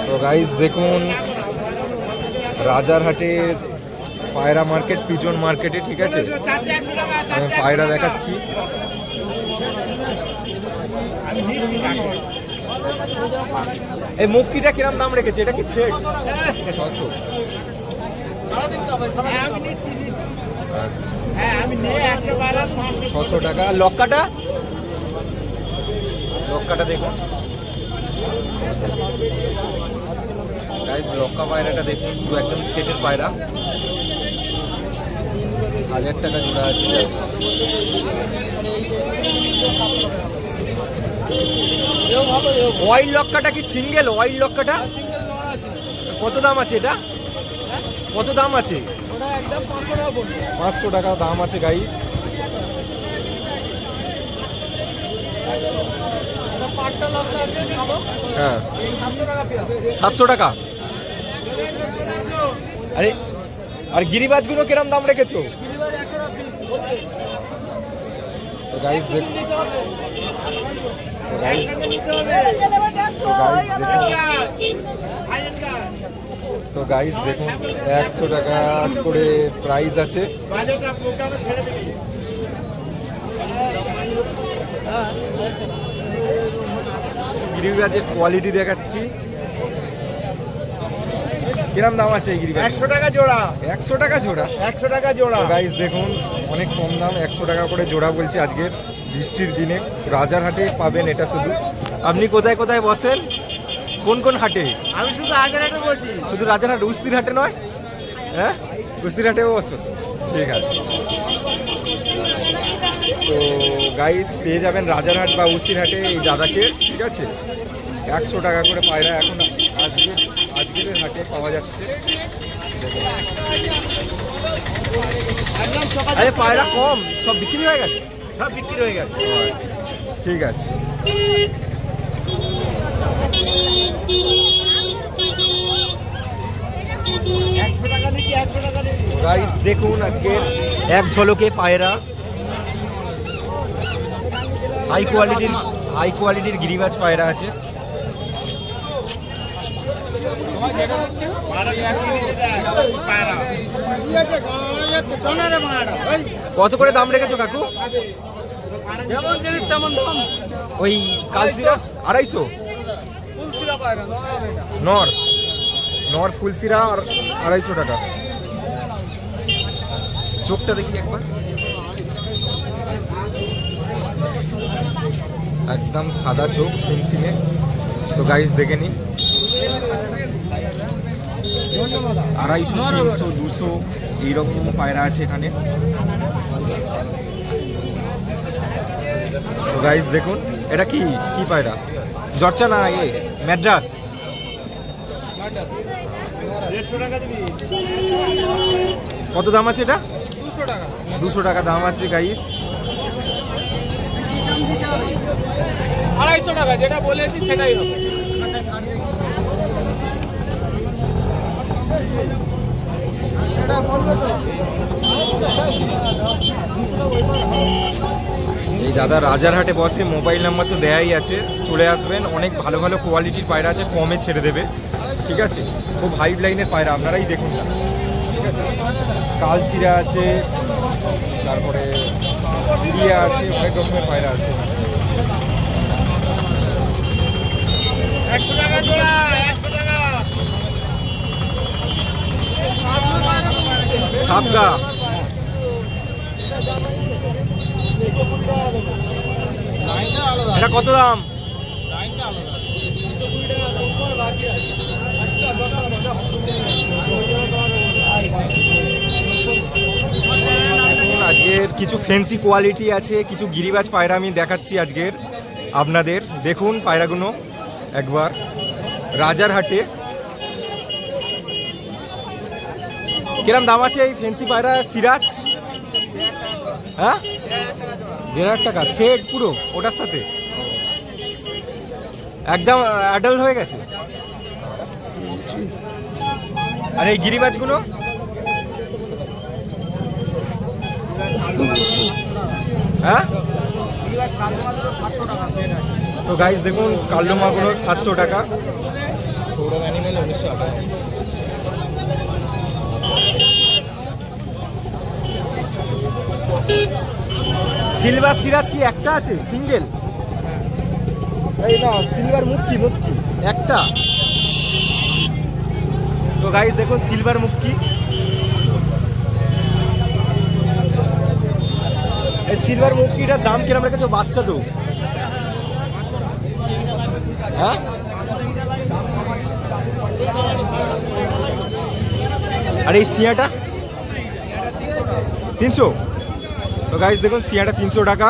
তো গাইস দেখুন রাজারহাটের পায়রা মার্কেট, পিজন মার্কেটে, ঠিক আছে? আমি পায়রা দেখাচ্ছি। এই মুক্তিটা কিরম দাম রেখেছে? এটা কি সেট? 600। আচ্ছা 600 টাকা। লক্কাটা, লক্কাটা দেখুন গাইস, লক্কা পায়রাটা দেখুন, পুরো একদম সেটের পায়রা, 1000 টাকা জোড়া আছে। ওয়াইল্ড লক্কাটা কি সিঙ্গেল? ওয়াইল্ড লক্কাটা কত দাম আছে? এটা কত দাম আছে? 500 টাকা দাম আছে গাইস। হ্যাঁ 700 টাকা। আরে আর গিরিবাজগুলো কিরম দাম রেখেছো? তো গাইস তো গাইস দেখুন 100 টাকা করে প্রাইস আছে। গিরিবাজের কোয়ালিটি দেখাচ্ছি, কিরম দাম আছে এই গিরিবাজ? 100 টাকা জোড়া। 100 টাকা জোড়া? 100 টাকা জোড়া গাইস দেখুন অনেক কম দাম, 100 টাকা করে জোড়া বলছে। আজকের বৃষ্টির দিনে রাজারহাটে পাবেন এটা শুধু। আপনি কোথায় কোথায় বসেন, কোন কোন হাটে? আমি শুধু রাজারহাটে বসি। শুধু রাজারহাট, উস্তির হাটে নয়? হ্যাঁ উস্তির হাটেও বসো, ঠিক আছে। তো গাইস পেয়ে যাবেন রাজারহাট বা উস্তির হাটে এই দাদাকে, ঠিক আছে? 100 টাকা করে পায়রা এখন আজকের হাটে পাওয়া যাচ্ছে। আরে পায়রা কম, সব বিক্রি হয়ে গেছে? সব বিক্রি হয়ে গেছে। ঠিক আছে। গাইস দেখুন আজকে এক ঝলকে পায়রা, হাই কোয়ালিটির গিরিবাজ পায়রা আছে। কত করে দাম রেখেছো কাকু? যেমন জিনিস তেমন দাম। ওই কালসিরা 250, নর ফুলসিরা 250 টাকা। চোখটা দেখি একবার, একদম সাদা চোখ, সিনফিনে। তো গাইস দেখে নি, 250, 300, 200 এইরকম পায়রা আছে এখানে। তো গাইস দেখুন এটা কি কি পায়রা? জর্চা না এ ম্যাড্রাস? কত দাম আছে এটা? 200 টাকা। 200 টাকা দাম আছে গাইস। 250 টাকা, যেটা বলেছি সেটাই হবে। এই দাদা রাজারহাটে বসে, মোবাইল নাম্বার তো দেয়াই আছে, চলে আসবেন। অনেক ভালো ভালো কোয়ালিটির পায়রা আছে, কমে ছেড়ে দেবে, ঠিক আছে? খুব হাই লাইনের পায়রা, আপনারাই দেখুন না, ঠিক আছে? কালসিরা আছে, তারপরে চিড়িয়া আছে, অনেক রকমের পায়রা আছে। 100 টাকা জোড়া, 100 টাকা। সাপগা এটা কত দাম? আজকের কিছু ফ্যান্সি কোয়ালিটি আছে, কিছু গিরিবাজ পায়রা আমি দেখাচ্ছি আজকের আপনাদের। দেখুন পায়রাগুলো একবার রাজারহাটে কিরম দাম আছে এই ফ্যান্সি পায়রা? সিরাজ হ্যাঁ 1,500 টাকা সেট পুরো, ওটার সাথে একদম অ্যাডাল্ট হয়ে গেছে। আর এই গিরিবাজগুলো হ্যাঁ? তো গাইস দেখুন কালডোমাগুলো 700 টাকা, সৌরভ অ্যানিমেল 1998। সিলভার সিরাজ কি একটা আছে সিঙ্গেল? এই না সিলভার মুক্কি একটা। তো গাইস দেখুন সিলভার মুক্কি, এই সিলভার মুক্কিটার দাম কিরম রেখেছো? বাচ্চা তো, হ্যাঁ আর এই সিয়াটা 300। তো গাইস দেখুন সিয়াটা 300 টাকা,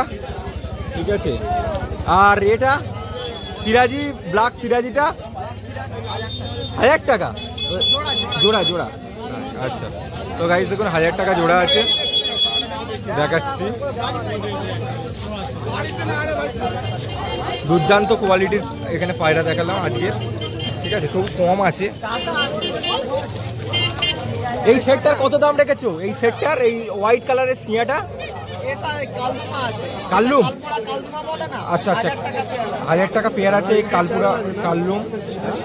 ঠিক আছে। আর এটা সিরাজি ব্ল্যাক সিরাজিটা 1000 টাকা জোড়া জোড়া। আচ্ছা তো গাইস দেখুন 1000 টাকা জোড়া আছে, দেখাচ্ছি। দুর্দান্ত কোয়ালিটির এখানে পায়রা দেখালাম আজকে, ঠিক আছে, তবু কম আছে। এই সেটটার কত দাম রেখেছো? এই সেটটার এই হোয়াইট কালারের সিয়াটা কাল্লুম, আচ্ছা আচ্ছা 1000 টাকা পেয়ার আছে এই কালপুরা কাল্লুম। হ্যাঁ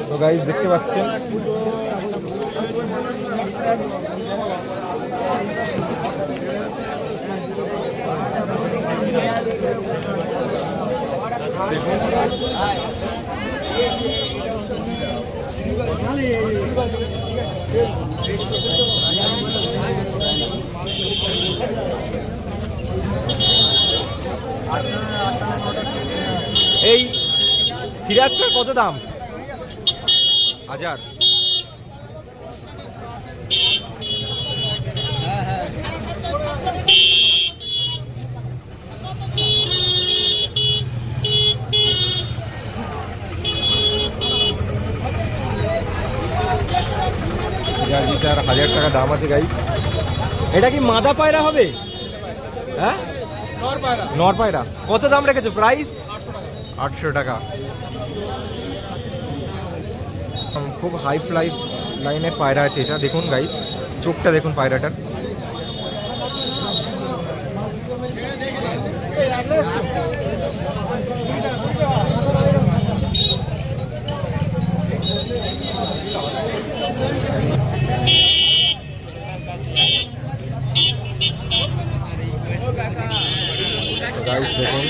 তো গাইস দেখতে পাচ্ছেন দেখুন এই সিরাজটার কত দাম? 1000। সিরাজিটার 1000 টাকা দাম আছে গাইস। এটা কি মাদা পায়রা হবে? হ্যাঁ নর পায়রা। কত দাম রেখেছো প্রাইস? 800 টাকা। খুব হাই ফ্লাই লাইনের পায়রা আছে এটা, দেখুন গাইস চোখটা দেখুন পায়রাটার। গাইস দেখুন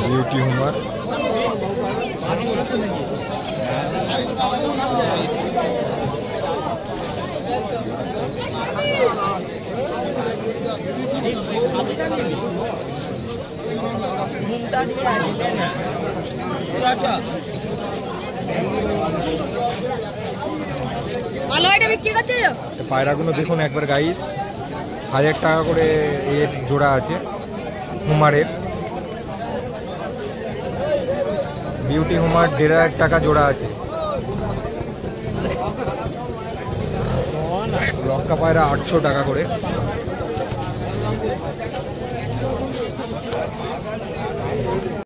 বিউটি হুমার। পায়রাগুলো দেখুন একবার গাইস, 1000 টাকা করে এর জোড়া আছে হুমারের। বিউটি হুমার 1500 টাকা জোড়া আছে। লক্কা পায়রা 800 টাকা করে।